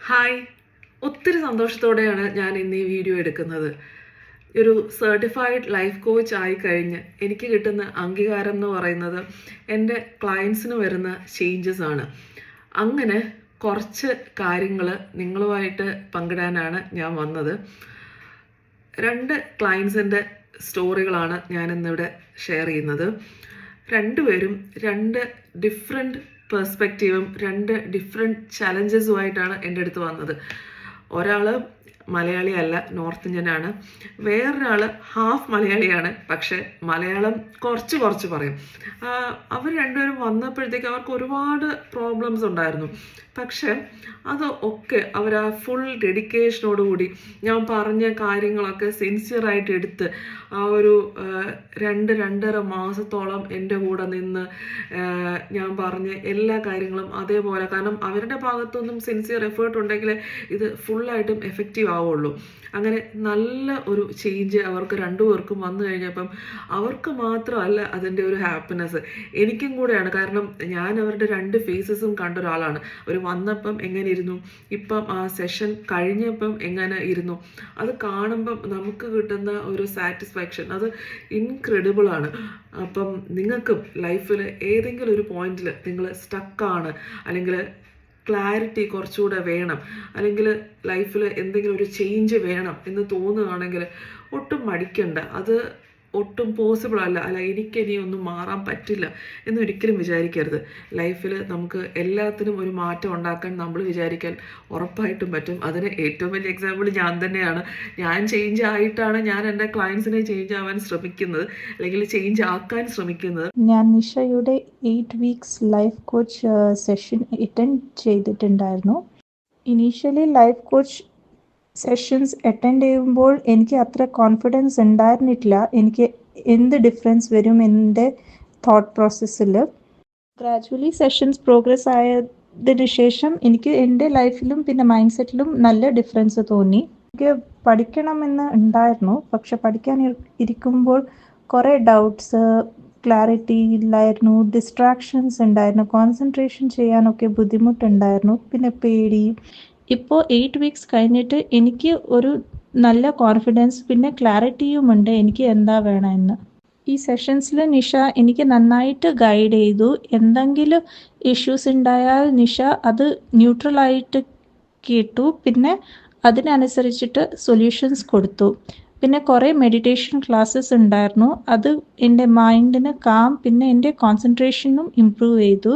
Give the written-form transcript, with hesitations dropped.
Hi, ഒത്തിരി സന്തോഷത്തോടെയാണ് ഞാൻ ഇന്ന് ഈ വീഡിയോ എടുക്കുന്നത്. ഒരു സർട്ടിഫൈഡ് ലൈഫ് കോച്ച് ആയി കഴിഞ്ഞ് എനിക്ക് കിട്ടുന്ന അംഗീകാരം എന്ന് പറയുന്നത് എൻ്റെ ക്ലയൻസിന് വരുന്ന ചേഞ്ചസ് ആണ്. അങ്ങനെ കുറച്ച് കാര്യങ്ങൾ നിങ്ങളുമായിട്ട് പങ്കിടാനാണ് ഞാൻ വന്നത്. 2 ക്ലയൻസിൻ്റെ സ്റ്റോറികളാണ് ഞാനിന്നിവിടെ ഷെയർ ചെയ്യുന്നത്. രണ്ടുപേരും 2 ഡിഫറെൻറ്റ് പെർസ്പെക്റ്റീവും 2 ഡിഫറെൻറ്റ് ചലഞ്ചസുമായിട്ടാണ് എൻ്റെ അടുത്ത് വന്നത്. ഒരാൾ മലയാളി അല്ല, നോർത്ത് ഇന്ത്യൻ ആണ്. വേറൊരാൾ ഹാഫ് മലയാളിയാണ്, പക്ഷെ മലയാളം കുറച്ച് പറയും. അവർ രണ്ടുപേരും വന്നപ്പോഴത്തേക്ക് അവർക്ക് ഒരുപാട് പ്രോബ്ലംസ് ഉണ്ടായിരുന്നു. പക്ഷെ അത് ഒക്കെ അവർ ആ ഫുൾ ഡെഡിക്കേഷനോടുകൂടി ഞാൻ പറഞ്ഞ കാര്യങ്ങളൊക്കെ സിൻസിയറായിട്ട് എടുത്ത് ആ ഒരു 2-2.5 മാസത്തോളം എൻ്റെ കൂടെ നിന്ന് ഞാൻ പറഞ്ഞ എല്ലാ കാര്യങ്ങളും അതേപോലെ, കാരണം അവരുടെ ഭാഗത്തൊന്നും സിൻസിയർ എഫേർട്ട് ഉണ്ടെങ്കിൽ ഇത് ഫുള്ളായിട്ടും എഫക്റ്റീവ് ആവുള്ളൂ. അങ്ങനെ നല്ല ഒരു ചേഞ്ച് അവർക്ക് 2 പേർക്കും വന്നു കഴിഞ്ഞപ്പം അവർക്ക് മാത്രമല്ല അതിൻ്റെ ഒരു ഹാപ്പിനെസ്, എനിക്കും കൂടെയാണ്. കാരണം ഞാൻ അവരുടെ 2 ഫേസസും കണ്ട ഒരാളാണ്. അവർ വന്നപ്പം എങ്ങനെ ഇരുന്നു, ഇപ്പം ആ സെഷൻ കഴിഞ്ഞപ്പം എങ്ങനെ ഇരുന്നു, അത് കാണുമ്പം നമുക്ക് കിട്ടുന്ന ഒരു സാറ്റിസ്ഫാക്ഷൻ അത് ഇൻക്രെഡിബിൾ ആണ്. അപ്പം നിങ്ങൾക്കും ലൈഫിൽ ഏതെങ്കിലും ഒരു പോയിന്റിൽ നിങ്ങൾ സ്റ്റക്കാണ്, അല്ലെങ്കിൽ ക്ലാരിറ്റി കുറച്ചുകൂടെ വേണം, അല്ലെങ്കിൽ ലൈഫിൽ എന്തെങ്കിലും ഒരു ചേഞ്ച് വേണം എന്ന് തോന്നുകയാണെങ്കിൽ ഒട്ടും മടിക്കണ്ട. അത് ഒട്ടും പോസിബിൾ അല്ല എനിക്കിനി ഒന്നും മാറാൻ പറ്റില്ല എന്നൊരിക്കലും വിചാരിക്കരുത്. ലൈഫിൽ നമുക്ക് എല്ലാത്തിനും ഒരു മാറ്റം ഉണ്ടാക്കാൻ നമ്മൾ വിചാരിക്കാൻ ഉറപ്പായിട്ടും പറ്റും. അതിന് ഏറ്റവും വലിയ എക്സാമ്പിൾ ഞാൻ തന്നെയാണ്. ഞാൻ ചേഞ്ച് ആയിട്ടാണ് ഞാൻ എൻ്റെ ക്ലയൻസിനെ ചേഞ്ച് ആവാൻ ശ്രമിക്കുന്നത്, അല്ലെങ്കിൽ ചേഞ്ച് ആക്കാൻ ശ്രമിക്കുന്നത്. ഞാൻ നിഷയുടെ 8 weeks life coach session attend ചെയ്തിട്ടുണ്ടായിരുന്നു. Initially life coach sessions attend ചെയ്യുമ്പോൾ എനിക്ക് അത്ര കോൺഫിഡൻസ് ഉണ്ടായിരുന്നില്ല എനിക്ക് എന്ത് ഡിഫറൻസ് വരും എൻ്റെ തോട്ട് പ്രോസസ്സിൽ. ഗ്രാജുവലി സെഷൻസ് പ്രോഗ്രസ് ആയതിനു ശേഷം എനിക്ക് എൻ്റെ ലൈഫിലും പിന്നെ മൈൻഡ് സെറ്റിലും നല്ല ഡിഫറൻസ് തോന്നി. എനിക്ക് പഠിക്കണമെന്ന് ഉണ്ടായിരുന്നു, പക്ഷെ പഠിക്കാൻ ഇരിക്കുമ്പോൾ കുറേ ഡൗട്ട്സ്, ക്ലാരിറ്റി ഇല്ലായിരുന്നു, ഡിസ്ട്രാക്ഷൻസ് ഉണ്ടായിരുന്നു, കോൺസെൻട്രേഷൻ ചെയ്യാനൊക്കെ ബുദ്ധിമുട്ടുണ്ടായിരുന്നു, പിന്നെ പേടി. ഇപ്പോൾ 8 വീക്സ് കഴിഞ്ഞിട്ട് എനിക്ക് ഒരു നല്ല കോൺഫിഡൻസ് പിന്നെ ക്ലാരിറ്റിയും ഉണ്ട് എനിക്ക് എന്താ വേണമെന്ന്. ഈ സെഷൻസിൽ നിഷ എനിക്ക് നന്നായിട്ട് ഗൈഡ് ചെയ്തു. എന്തെങ്കിലും ഇഷ്യൂസ് ഉണ്ടായാൽ നിഷ അത് ന്യൂട്രലായിട്ട് കേട്ടു, പിന്നെ അതിനനുസരിച്ചിട്ട് സൊല്യൂഷൻസ് കൊടുത്തു. പിന്നെ കുറേ മെഡിറ്റേഷൻ ക്ലാസ്സസ് ഉണ്ടായിരുന്നു, അത് എൻ്റെ മൈൻഡിന് കാം പിന്നെ എൻ്റെ കോൺസെൻട്രേഷനും ഇമ്പ്രൂവ് ചെയ്തു.